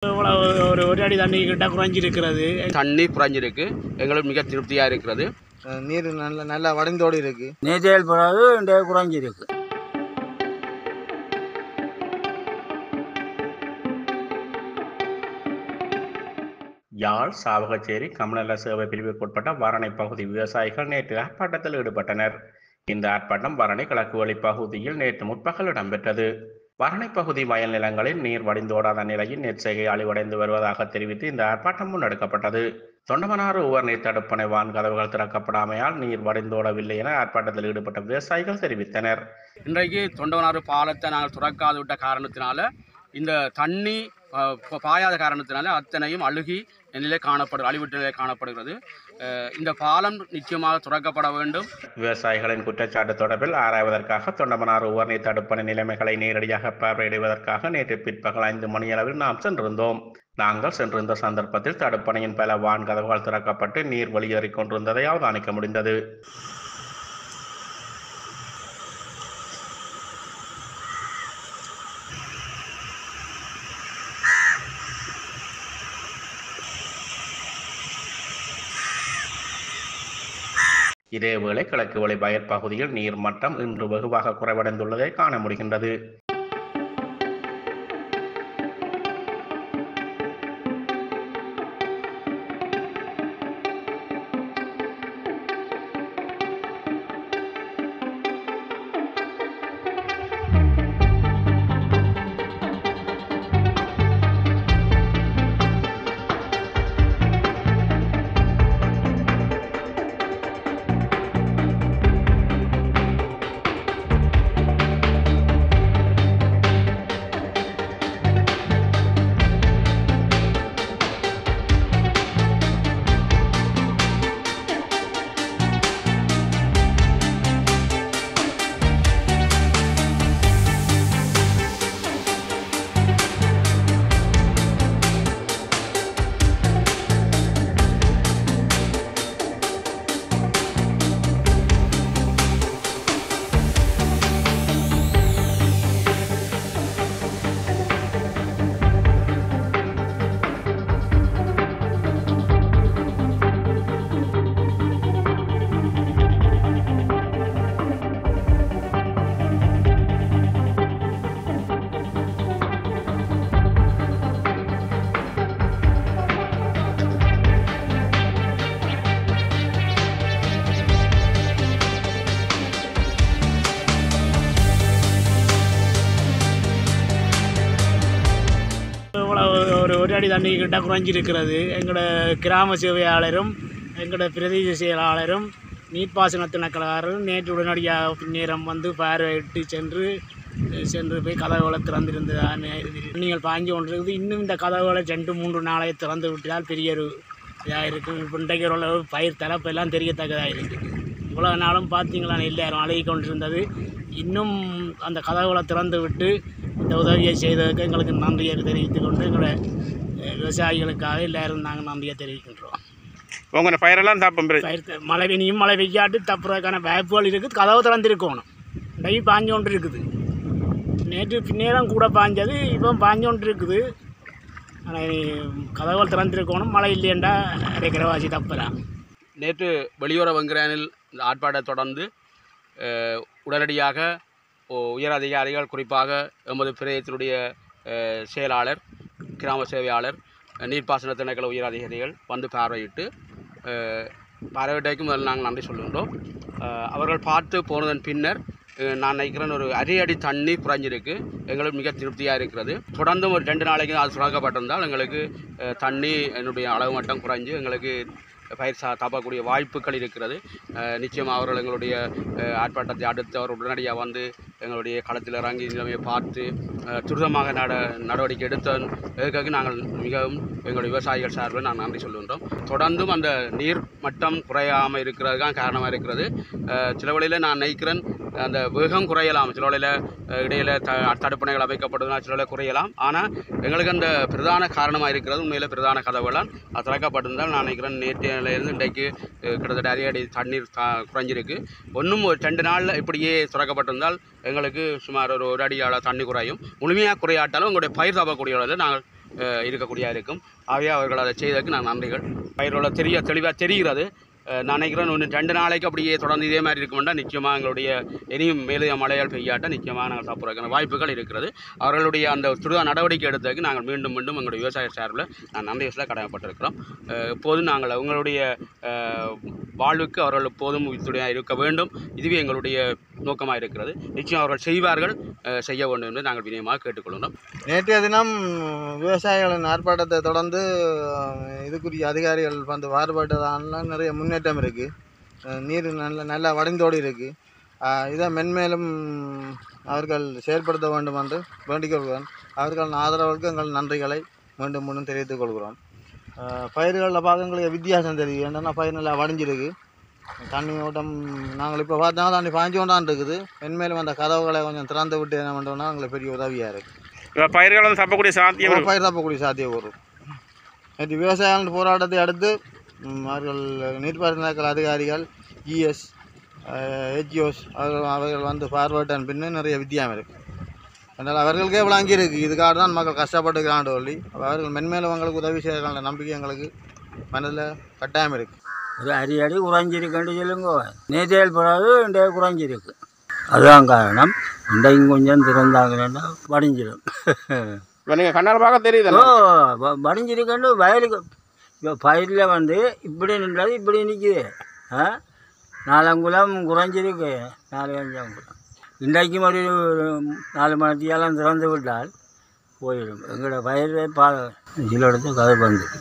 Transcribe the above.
ஒரு அடி தண்ணி கிட்ட குறைஞ்சிருக்கிறது. தண்ணி குறைஞ்சிருக்கு, எங்களுக்கு மிக திருப்தியாக இருக்கிறது. நீர் நல்லா வடைந்தோடு இருக்கு. நீச்சல் போகிறது இந்த குறைஞ்சிருக்கு. யாழ் சாவகச்சேரி கமநல சேவை பிரிவுக்குட்பட்ட வரணை பகுதி விவசாயிகள் நேற்று ஆர்ப்பாட்டத்தில் ஈடுபட்டனர். இந்த ஆர்ப்பாட்டம் வரணை கிழக்கு வழி பகுதியில் நேற்று முற்பகல் இடம்பெற்றது. வரணை பகுதி வயல் நிலங்களில் நீர் வடிந்தோடாத நிலையில் நெற்செய்கை அழிவடைந்து வருவதாக தெரிவித்து இந்த ஆர்ப்பாட்டம் முன்னெடுக்கப்பட்டது. தொண்டமனாறு உவர் நீர் தடுப்பணை வான் கதவுகள் திறக்கப்படாமையால் நீர் வடிந்தோடவில்லை என ஆர்ப்பாட்டத்தில் ஈடுபட்ட விவசாயிகள் தெரிவித்தனர். இன்றைக்கு தொண்டமனாறு பாலத்தை நாங்கள் துறக்காது விட்ட காரணத்தினால இந்த தண்ணி பாயாத காரணத்தினால அத்தனையும் அழுகி நிலை அழிவுற்ற நிலை காணப்படுகிறது. இந்த பாலம் நிச்சயமாக துறக்கப்பட வேண்டும். விவசாயிகளின் குற்றச்சாட்டு தொடர்பில் ஆராய்வதற்காக தொண்டமனாறு உவர்நீர் தடுப்பணை நிலைமைகளை நேரடியாக பார்வையிடுவதற்காக நேற்று பிற்பகல் 5 மணியளவில் நாம் சென்றிருந்தோம். நாங்கள் சென்றிருந்த சந்தர்ப்பத்தில் தடுப்பணையின் பல வான் கதவுகள் திறக்கப்பட்டு நீர் வெளியேறிக் கொண்டிருந்ததை அவதானிக்க முடிந்தது. இதேவேளை கிழக்கு வழி வயல் பகுதியில் நீர் மட்டம் இன்று வெகுவாக குறைவடைந்துள்ளதை காண முடிகின்றது. ஒரு அடி தண்ணி கிட்ட குறைஞ்சிருக்கிறது. எங்களோட கிராம சேவையாளரும் எங்களோட பிரதேச செயலாளரும் நீர்ப்பாசன திணைக்களரும் நேற்று உடனடியாக பின்னேரம் வந்து பார்வையிட்டு சென்று போய் கதவுகளை திறந்திருந்தது. நீங்கள் பாஞ்சு கொண்டிருக்குது. இன்னும் இந்த கதவுகளை 2-3 நாளை திறந்து விட்டால் பெரிய ஒரு இதாக இருக்கும். இப்போ இன்றைக்கு ஓரளவு பயிர் தரப்பெல்லாம் தெரியத்தக்கதாக இருக்குது. இவ்வளோ நாளும் பார்த்தீங்களா எல்லாரும் அழகி கொண்டிருந்தது. இன்னும் அந்த கதவுகளை திறந்து விட்டு இந்த உதவியை செய்ததுக்கு எங்களுக்கு நன்றியை தெரிவித்துக் கொண்டு எங்களோட விவசாயிகளுக்காக எல்லோரும் நாங்கள் நன்றியை தெரிவிக்கின்றோம். உங்கள் பயிரெல்லாம் பயிர் மழை இனியும் மழை பெய்யாட்டு தப்புறதுக்கான வாய்ப்புகள் இருக்குது. கதவு திறந்திருக்கணும். இன்றைக்கு பாஞ்சு கொண்டு இருக்குது. நேற்று பின்னேரம் கூட பாஞ்சது, இப்போ பாஞ்சு கொண்டு இருக்குது. ஆனால் கதவுகள் திறந்திருக்கணும். மழை இல்லையண்டா அரைக்கிறவாசி தப்புறான். நேற்று வெளியுறவு வங்கிரானில் இந்த ஆர்ப்பாட்டத்தை தொடர்ந்து உடனடியாக உயர் அதிகாரிகள், குறிப்பாக எமது பிரதேசத்தினுடைய செயலாளர், கிராம சேவையாளர், நீர்ப்பாசன திணைக்கள உயர் அதிகாரிகள் வந்து பார்வையிட்டமைக்கு முதல் நாங்கள் நன்றி சொல்லுகின்றோம். அவர்கள் பார்த்து போனதன் பின்னர் நான் நினைக்கிறேன் ஒரு அடி தண்ணி குறைஞ்சிருக்கு, எங்களுக்கு மிக திருப்தியாக இருக்கிறது. தொடர்ந்தும் ஒரு 2 நாளைக்கு அது சுரக்கப்பட்டிருந்தால் எங்களுக்கு தண்ணி என்னுடைய அளவு மட்டம் குறைஞ்சு எங்களுக்கு பயிர் தப்பக்கூடிய வாய்ப்புகள் இருக்கிறது. நிச்சயமாக அவர்கள் எங்களுடைய ஆர்ப்பாட்டத்தை அடுத்து அவர் உடனடியாக வந்து எங்களுடைய களத்தில் இறங்கி நிலைமையை பார்த்து துரிதமாக நடவடிக்கை எடுத்ததற்கு நாங்கள் மிகவும் எங்களுடைய விவசாயிகள் சார்பில் நான் நன்றி சொல்லுகின்றோம். தொடர்ந்தும் அந்த நீர் மட்டம் குறையாமல் இருக்கிறது தான் காரணமாக இருக்கிறது. சில வழியில் நான் நினைக்கிறேன் அந்த வேகம் குறையலாம், சில வழியில் இடையில் தடுப்பணைகள் அமைக்கப்படுவதால் சில வழியில் குறையலாம். ஆனால் எங்களுக்கு அந்த பிரதான காரணமாக இருக்கிறது உண்மையில் பிரதான கதவுகளால் அது திறக்கப்பட்டிருந்தால் நான் நினைக்கிறேன் நேற்றைய நிலையிலிருந்து இன்றைக்கு கிட்டத்தட்ட அடி தண்ணீர் குறைஞ்சிருக்கு. ஒன்றும் ஒரு 2 நாளில் இப்படியே திறக்கப்பட்டிருந்தால் எங்களுக்கு சுமார் ஒரு அடியால் தண்ணி குறையும். முழுமையாக குறையாட்டாலும் உங்களுடைய பயிர் தப்பக்கூடிய அளவில் நாங்கள் இருக்கக்கூடியதாக இருக்கும். ஆகவே அவர்கள் அதை செய்ததற்கு நான் நன்றிகள். பயிரோட தெளிவாக தெரிகிறது. நான் நினைக்கிறேன் இன்னும் 2 நாளைக்கு அப்படியே தொடர்ந்து இதே மாதிரி இருக்குமெண்டா நிச்சயமாக எங்களுடைய இனியும் மேலும் மழையால் பெய்யாட்ட நிச்சயமாக நாங்கள் சாப்பிட்றதுக்கான வாய்ப்புகள் இருக்கிறது. அவர்களுடைய அந்த துரித நடவடிக்கை எடுத்ததுக்கு நாங்கள் மீண்டும் எங்களுடைய விவசாய சார்பில் நான் நன்றி கடமைப்பட்டிருக்கிறோம். எப்போதும் நாங்கள் அவங்களுடைய வாழ்வுக்கு அவர்கள் எப்போதும் துணையாக இருக்க வேண்டும். இதுவே எங்களுடைய நோக்கமாக இருக்கிறது. நிச்சயம் அவர்கள் செய்வார்கள், செய்ய வேண்டும் என்று நாங்கள் வினயமாக கேட்டுக்கொள்கிறோம். நேற்றைய தினம் விவசாயிகளின் ஆர்ப்பாட்டத்தை தொடர்ந்து இதுக்குரிய அதிகாரிகள் வந்து வார்பாட்டதான நிறைய முன்னேற்றம் இருக்குது. நீர் நல்லா வடிந்தோடி இருக்குது. இதை மென்மேலும் அவர்கள் செயற்படுத்த வேண்டும் என்று வேண்டிக் கொள்கிறோம். அவர்களின் ஆதரவுக்கு எங்கள் நன்றிகளை மீண்டும் தெரிவித்துக் கொள்கிறோம். பயிர்களில் பார்க்கங்களுக்கு வித்தியாசம் தெரியுது. என்னென்னா பயிர் நல்லா வடிஞ்சிருக்கு. தண்ணி ஓட்டம் நாங்கள் இப்போ பார்த்தா தண்ணி பாய்ஞ்சு கொண்டான் இருக்குது. மென்மேலும் அந்த கதவுகளை கொஞ்சம் திறந்து விட்டு என்ன பண்ணுறோம்னா எங்களுக்கு பெரிய உதவியாக இருக்குது. பயிர்கள் வந்து தப்பக்கூடிய சாத்தியம் பயிர் தப்பக்கூடிய சாத்தியம் வரும். நேற்று விவசாயிகள் போராட்டத்தை அடுத்து அவர்கள் நீர்ப்பாசன அதிகாரிகள் GS HOs அவர்கள் வந்து பார்வையிட்ட பின்னு நிறைய வித்தியாசம் இருக்குது. அதனால் அவர்களுக்கே விளங்கி இருக்குது. இதுக்காக தான் மக்கள் கஷ்டப்பட்டுக்கிறான்னு சொல்லி அவர்கள் மென்மேலும் அவங்களுக்கு உதவி செய்கிற நம்பிக்கை எங்களுக்கு மனதில் கட்டாயம் இருக்குது. ஒரு அடி குறைஞ்சிருக்குன்னு சொல்லுங்க. நேற்றையில் பிறகு இன்றைய குறைஞ்சிருக்கு. அதுதான் காரணம். இன்றைக்கும் கொஞ்சம் திறந்தாங்கன்னா வடிஞ்சிடும். நீங்கள் கண்ணால் பார்க்க தெரியுது. வடிஞ்சிருக்குன்னு வயலுக்கு இப்போ பயிரில் வந்து இப்படி நின்றது இப்படி நிற்குது. 4 அங்குலம் குறைஞ்சிருக்கு. 4-5 அங்குலம். இன்றைக்கும் ஒரு 4 மணித்தியாலம் திறந்து விட்டால் போயிடும். எங்களோட பயிரை சில இடத்துக்கு கதை வந்துருக்கு.